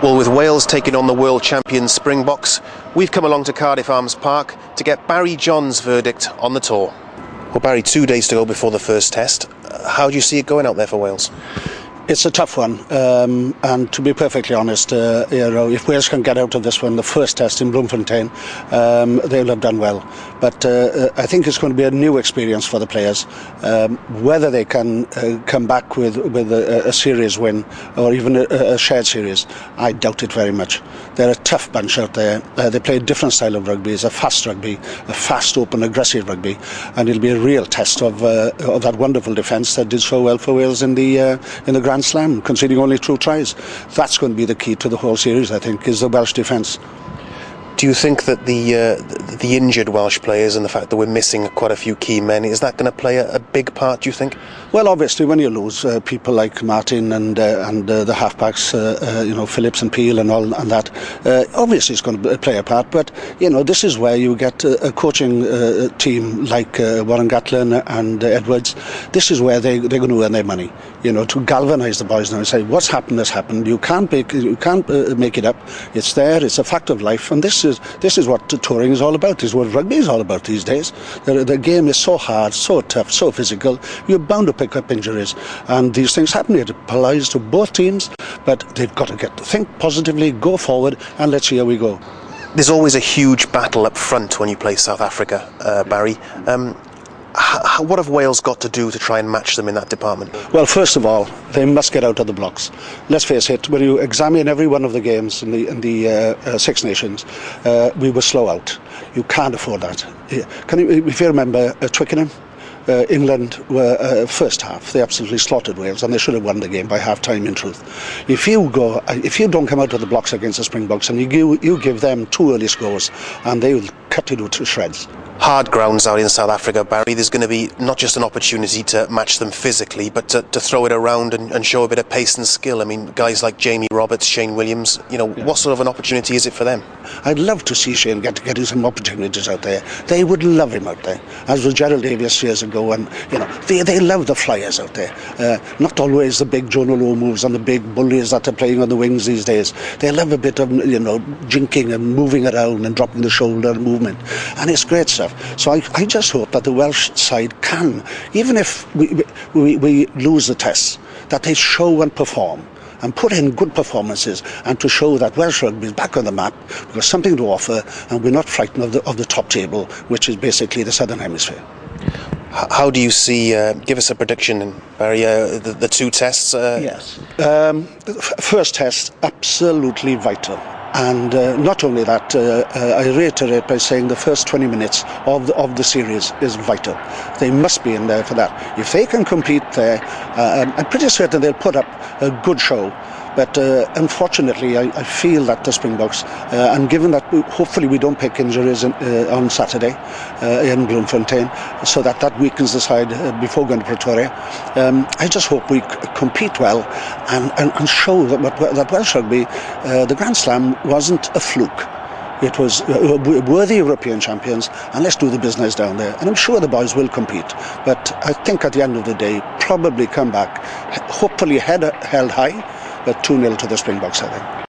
Well, with Wales taking on the world champion Springboks, we've come along to Cardiff Arms Park to get Barry John's verdict on the tour. Well, Barry, 2 days to go before the first test. How do you see it going out there for Wales? It's a tough one, and to be perfectly honest, if Wales can get out of this one, the first test in Bloemfontein, they'll have done well. But I think it's going to be a new experience for the players. Whether they can come back with a series win or even a shared series, I doubt it very much. They're a tough bunch out there. They play a different style of rugby. It's a fast rugby, a fast, open, aggressive rugby, and it'll be a real test of that wonderful defence that did so well for Wales in the Grand Slam, conceding only 2 tries. That's going to be the key to the whole series, I think, is the Welsh defence. Do you think that the injured Welsh players and the fact that we're missing quite a few key men, is that going to play a big part, do you think? Well, obviously, when you lose people like Martin and the halfbacks, Phillips and Peel and all and that, obviously it's going to play a part. But this is where you get a coaching team like Warren Gatland and Edwards. This is where they're going to earn their money. To galvanise the boys now and say what's happened has happened. You can't make it up. It's there. It's a fact of life, and this is what touring is all about. This is what rugby is all about these days. The game is so hard, so tough, so physical. You're bound to pick up injuries, and these things happen. It applies to both teams, but they've got to think positively, go forward, and let's see how we go. There's always a huge battle up front when you play South Africa, Barry. What have Wales got to do to try and match them in that department? Well, first of all, they must get out of the blocks. Let's face it, when you examine every one of the games in the Six Nations, we were slow out. You can't afford that. If you remember Twickenham, England were first half. They absolutely slaughtered Wales, and they should have won the game by half time. In truth, if you don't come out of the blocks against the Springboks, and you give them 2 early scores, and they will cut you to shreds. Hard grounds out in South Africa, Barry. There's going to be not just an opportunity to match them physically, but to throw it around and show a bit of pace and skill. I mean, guys like Jamie Roberts, Shane Williams, what sort of an opportunity is it for them? I'd love to see Shane getting some opportunities out there. They would love him out there, as was Gerald Davies years ago, and they love the flyers out there. Not always the big Jonah Lowe moves and the big bullies that are playing on the wings these days. They love a bit of jinking and moving around and dropping the shoulder movement, and it's great stuff. So I just hope that the Welsh side can, even if we lose the tests, that they show and perform and put in good performances, and to show that Welsh rugby is back on the map. We've got something to offer, and we're not frightened of the top table, which is basically the Southern Hemisphere. How do you see, give us a prediction, Barry, the 2 tests? Yes. First test, absolutely vital. And not only that, I reiterate by saying the first 20 minutes of the series is vital. They must be in there for that. If they can compete there, I'm pretty certain they'll put up a good show. But unfortunately, I feel that the Springboks, and given that hopefully we don't pick injuries on Saturday in Bloemfontein, so that weakens the side before going to Pretoria, I just hope we compete well and show that Welsh rugby, the Grand Slam, wasn't a fluke. It was worthy European champions, and let's do the business down there. And I'm sure the boys will compete. But I think at the end of the day, probably come back, hopefully held high, but 2-0 to the Springboks, I think.